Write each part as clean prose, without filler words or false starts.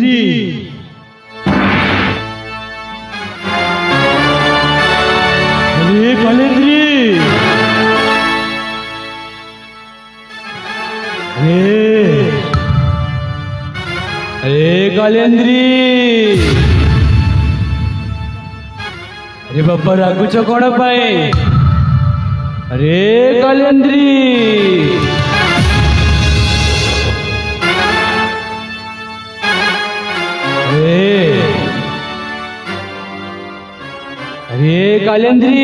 कालेंद्री अरे कालेंद्री अरे कालेंद्री अरे बाबा रागुच कौन पाए अरे कालेंद्री अरे कालेंद्री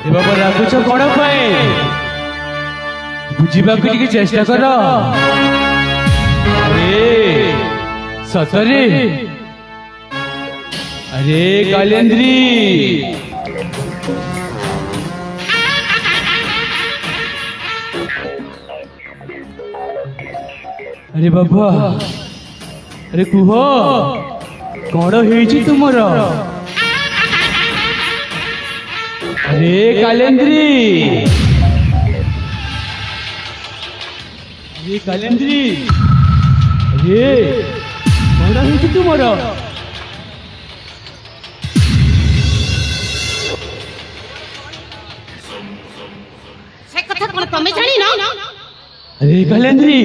बाबा रागुच कौन पाए बुझा चेष्टा कर अरे सतरे अरे कालेंद्री अरे बाबा अरे कुह कौन है तुमर अरे कालेंद्री अरे कालेंद्री अरे कौन है तुमर तमें जानी ना अरे कालेंद्री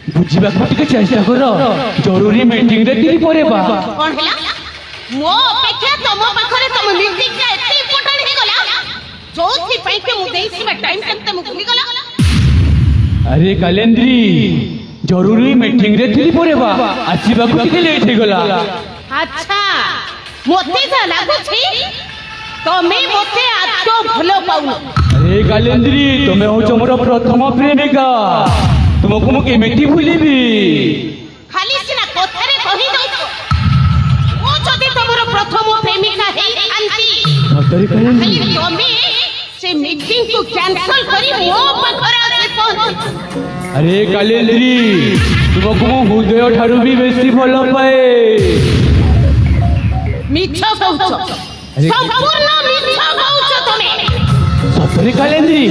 बुझा चेष्टा कर जरूरी मीटिंग रे तीन पर कौन है मो अपेक्षा तुम पाखरे तुम मीटिंग का एते इम्पोर्टेंट हे गला जोथि पई के मु देसी में टाइम केते मु भूली गला अरे कालेंद्री जरूरी मीटिंग रे तीन पर आसीबा को के लेट हे गला अच्छा मोते जा लागु छी तमे मोते आतो भलो पाउनो अरे कालेंद्री तुमे हो मोर प्रथम प्रेमिका तुमको मु केमेटी भूलिबी खाली सिना कोथरे कहि दउ ओ जदी तमरो प्रथम प्रेमिका हे आंटी सतरे कालेंद्री खाली तमे से मीटिंग को कैंसिल करी मो पाखरे आसे पहुंच अरे कालेंद्री तुमको मु हृदय ठारू भी बेसी भलो पाए मिछ कहउछ संपूर्ण मिछ कहउछ तमे सतरे कालेंद्री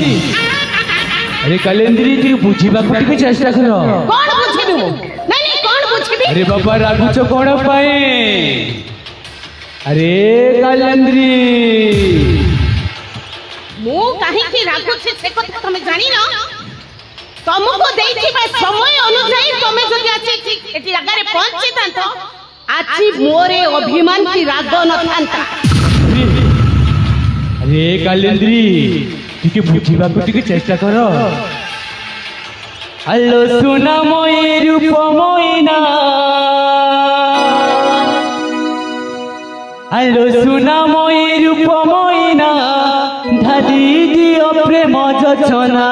अरे कालेंद्री ती बुझीबा के चेष्टा कर कौन बुझिबू नहीं कौन बुझिबी अरे बाबा रागुच कौन पाए अरे कालेंद्री मु काहे की रागु छे से कथा तमे जानी ना तुमको देइथिबा समय अनुसार तमे जदि आछि एटी जगह रे पहुंची तांतो आछि मोरे अभिमान की राग न थांता अरे कालेंद्री टिके बुझीबा टिके चेष्टा कर हेलो सुना मोई रूप मोइना हेलो सुना मोई रूप मोइना ढाली दियो प्रेम जचना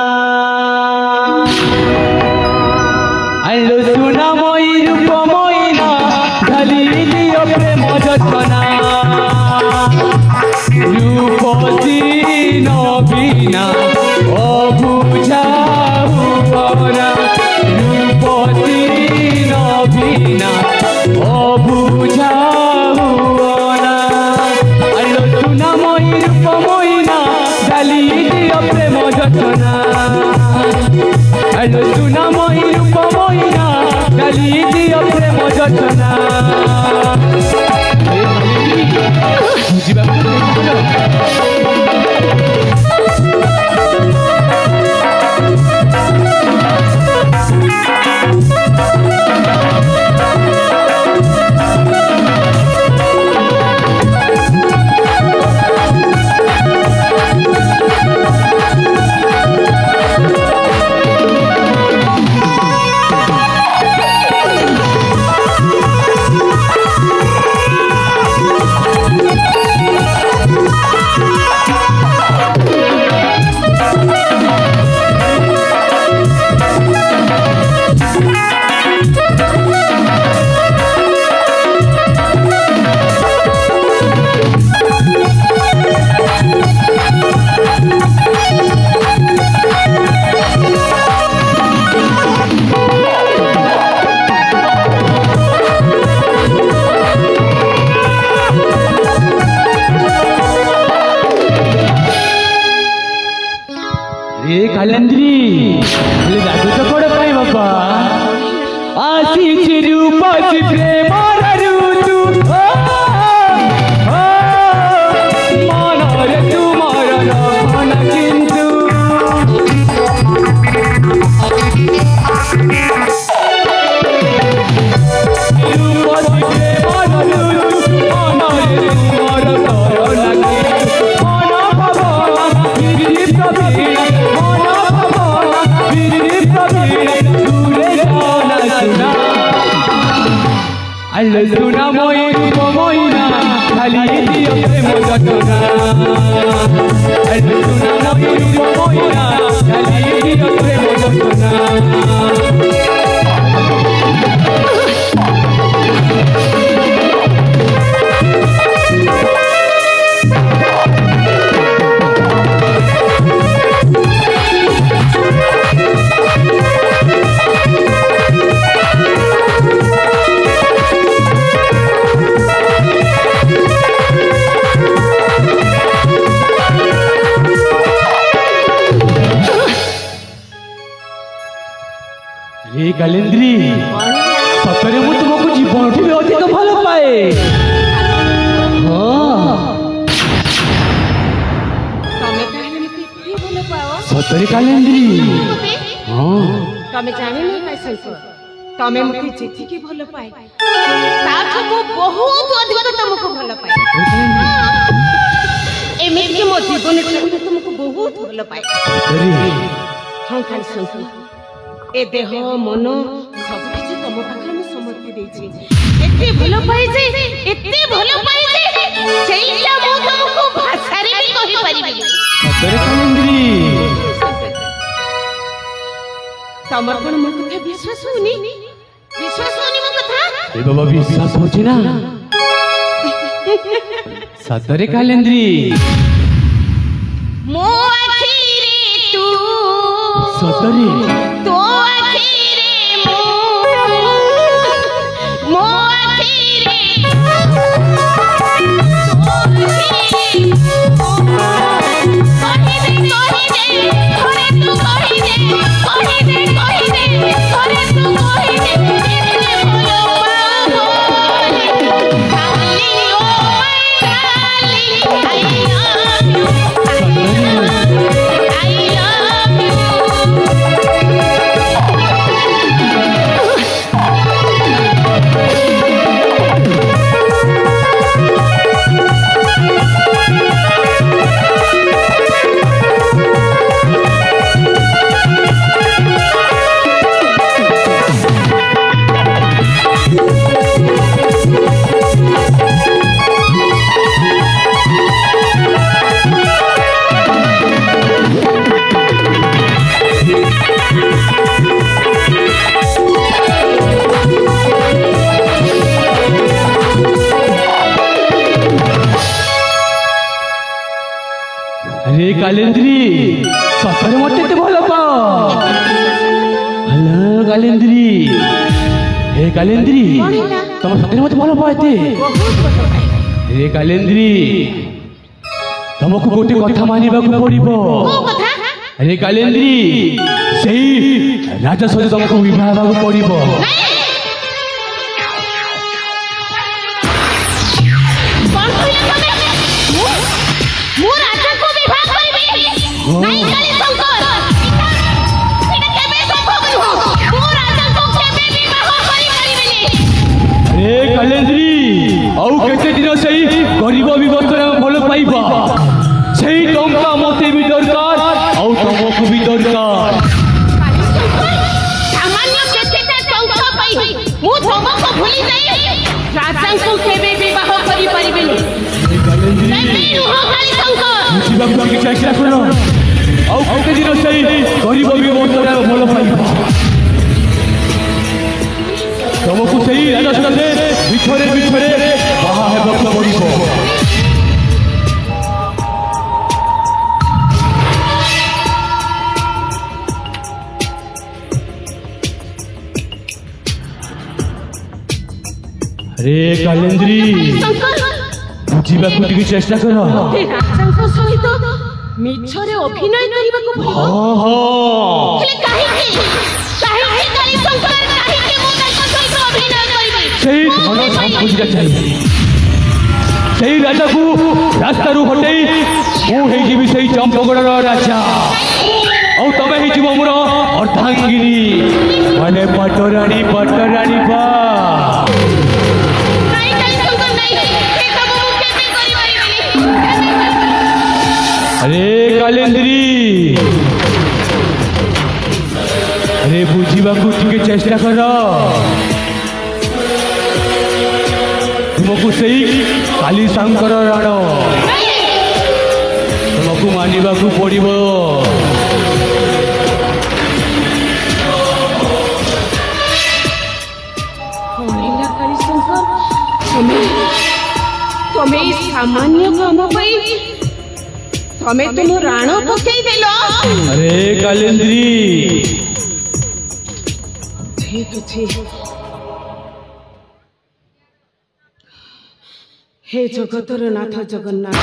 हेलो सुना मोई रूप मोइना ढाली दियो प्रेम जचना रूपसी नबीना अबुझा हुआ रूपसी नबीना अबुझा हुआ अलो सुना मोई रूप मोइना डाली दियो प्रेम जचना अलो सुना मोई रूप मोइना डाली दियो प्रेम जचना କିଛି ରୂପସୀ ପ୍ରେମର ଋତୁ ମନରେ ତୁମର ରହନ କିନ୍ତୁ ରୂପସୀ ପ୍ରେମର ଋତୁ ମନରେ ତୁମର ରହନ କିନ୍ତୁ ମନ ଭାବନା ବିରି ପ୍ରବୀଣ ମନ ଭାବନା ବିରି ପ୍ରବୀଣ দূরে গানা শোনা আল্লাহ শোনা মই রূপ ময়না খালি দিও প্রেম যতনা আল্লাহ শোনা মই রূপ ময়না খালি দিও প্রেম যতনা रे कालेंद्री सतरे मु तुमको जीवन भी अधिक भल पाए ତମେ କାହିଁକି ମୋତେ ଏତେ ଭଲ ପାଅ सतरे कालेंद्री ତମେ ଜାଣିନି କାଇସଙ୍କ ତମେ ମୋତେ ଯେତିକି ଭଲ ପାଏ ତାଠୁ ମୁଁ ବହୁତ ଅଧିକ ତମକୁ ଭଲ ପାଏ ଏମିତି ମୋ ଜୀବନରେ ମୁଁ ତମକୁ ବହୁତ ଭଲ ପାଏ ହଁ କାଇସଙ୍କ ଏ ଦେହ ମନ ସବୁ କିଛି ତମ ପାଖରେ ମୁଁ ସମର୍ପି ଦେଇଛି ଏତେ ଭଲ ପାଏ ଯେ ସେଇଟା ମୁଁ ତମକୁ ଭାଷାରେ ବି କହିପାରିବିନି सतरे कालेंद्री तमर कोन मो कथा विश्वास होनी मो कथा ए बाबा विश्वास होची ना सतरे कालेंद्री मो आखी रे तू सतरे तो आखी रे मो आखी रे तो आखी कहि दे घरे तू कहि दे घरे तू कहि दे एते भलो पाओ काली ओ काली आई लव यू रे कालेंद्री सतरे मते ते भल पाओ हेलो कालेंद्री हे कालेंद्री तुम सतरे मते भल पाएते रे कालेंद्री तुमको गोटे कथा मानिबा को पड़िबो रे कालेंद्री सेही राजा सहित तुमको विवाह हेबाको पड़िबो नहीं काली शंकर एटा केबे संभव नुह मो राजा को केबे विवाह करि परिबेनी रे कालेंद्री आउ केते दिन सही गरीब विवस्त्र भल पाइबा सेही टंका मते भी दरकार आउ तुमको भी दरकार काली शंकर सामान्य केतेटा टंका पाई मु तुमको भूली जाई राजा को केबे विवाह करि परिबेनी रे कालेंद्री केबे नुह काली शंकर मुझिबा को कि चेष्टा करो आउ केते दिन सही गरीब विवस्त्र भल पाइबा तुमको सही राजा से बिछरे बाहा हेबाको पड़िबो रे कालेंद्री बुझीबा को टिके चेष्टा करो राजाଙ୍କ ସହିତ ମିଛରେ ଅଭିନୟ କରିବାକୁ ଭଲ ହଁ ହେଲେ କାହିଁକି କାଲି ଶଙ୍କର କାହିଁକି ମୁଁ ତାଙ୍କ ସହିତ ଧନ ସମ୍ପତ୍ତିଟା ଚାହିଁବି ସେଇ ରାଜାକୁ ରାସ୍ତାରୁ ହଟେଇ ମୁଁ ହେଇଯିବି ସେଇ ଚମ୍ପଗଡ଼ର ରାଜା ଆଉ ତମେ ହେଇଯିବ ମୋର ଅର୍ଦ୍ଧାଙ୍ଗିନୀ ମାନେ ପାଟରାଣୀ ପାଟରାଣୀ ବା अरे कालेंद्री अरे बुझा टे चेष्टा कर तुमको से काली शंकर राण तुमको मानवा पड़ो तुम्हें सामान्य काम तमें तुम राण पकई देलो अरे कालेंद्री हे जगतर नाथ जगन्नाथ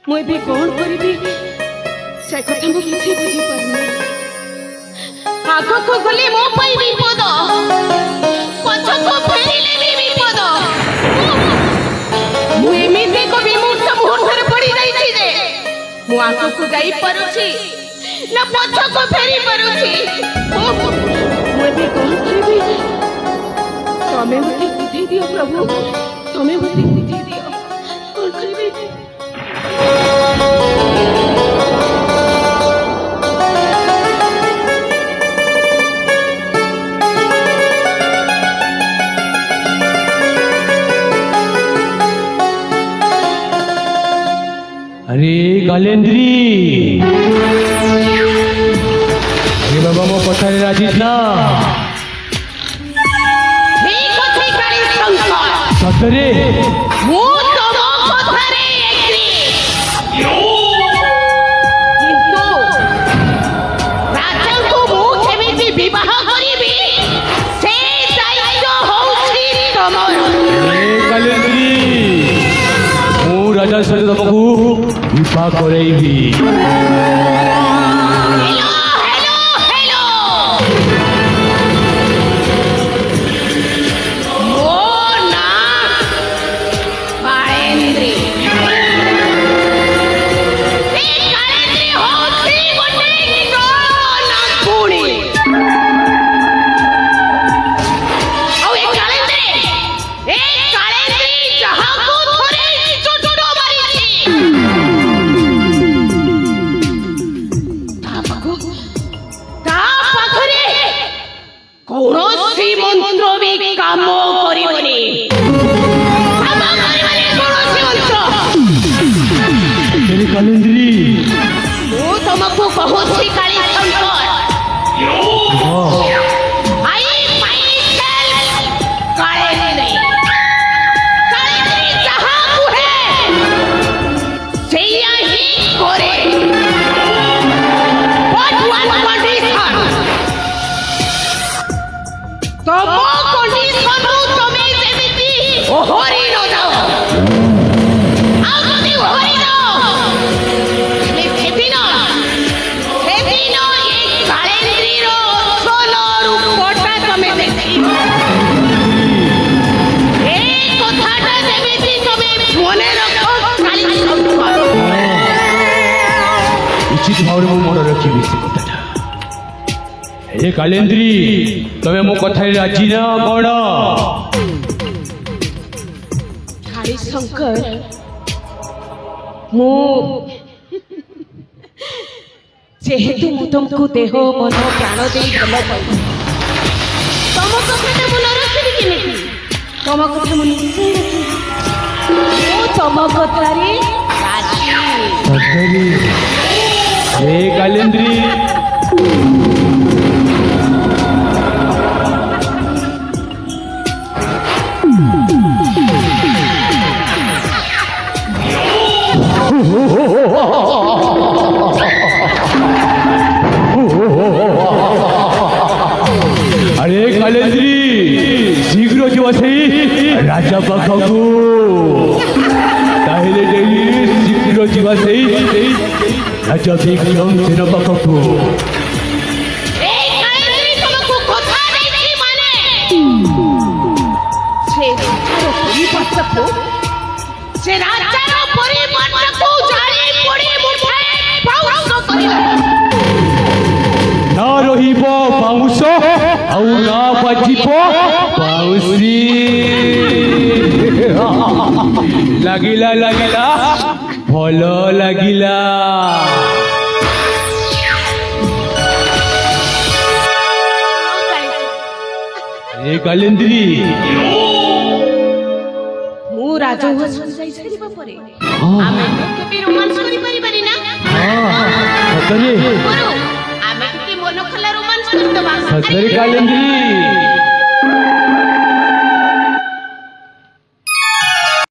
मुझे भी कौन करी से कथा मु किसी बुझी पारनी आगो को गले मो पाई विपद पछ को फेरिले भी विपद मु एमिते को विमुक्त मुहूर्त पड़ी जाई छी जे मु आगो को जाई परुछि ना पछ को फेरी परुछि मु भी कौन करी तमे मते बुद्धि दियो प्रभु तमे मते बुद्धि दियो कौन करी अरे कालेंद्री अरे बाबा मो कथा राजी ना सतरे वो तो कथारे एग्री किंतु राजा को मु केमिति विवाह करिबी से दायित्व होउछि तमर कालेंद्री मु राजा सहित तुमको विवाह करेबी कालेंद्री वो तुमको बहुत सी काली शंकर आई माइसेल्फ कालेंद्री कालेंद्री जहां को है सैया ही करे व्हाट वन कंडीशन तुम कंडीशन तुम्हें जेमिति ओहरी न जाओ आगति ओहरी उचित भाव में मन रखी से कथा हे कालेंद्री तमे मो कथा राजी ना कौन हरि शंकर मु जेहेतु मु तुमको देह मन प्राण दे भल पाई तम कथा मन रखी केमिति तम कथा मन तम कथारे राजी हे कालेंद्री अरे कालेंद्री शीघ्र जो राजा पाखकू ताहले शीघ्र जीवा राजा विक्रम सेन पाखकू ए कालेंद्री तुमको कथा देछि माने ସେ ରାଜାର ପରିବାରକୁ ଜାଳି ପୋଡ଼ି ମୁଠାଏ ପାଉଁଶ କରିବା ନା ରହିବ ବାଉଁଶ ଆଉ ନା ବାଜିବ ବାଉଁଶୀ ଲାଗିଲା ଲାଗିଲା ଭଲ ଲାଗିଲା ଏ କାଲେନ୍ଦ୍ରୀ ମୁଁ ରାଜଉଆସ ଯାଇ ସାରିବା ପରେ ଆମେ କେବେ ରୋମାନ୍ସ କରିପାରିବାନି ନା ସତରେ ଗୁରୁ ଆମେ ଟିକେ ମନ ଖୋଲା ରୋମାନ୍ସ କରିଦେବା ସତରେ କାଲେନ୍ଦ୍ରୀ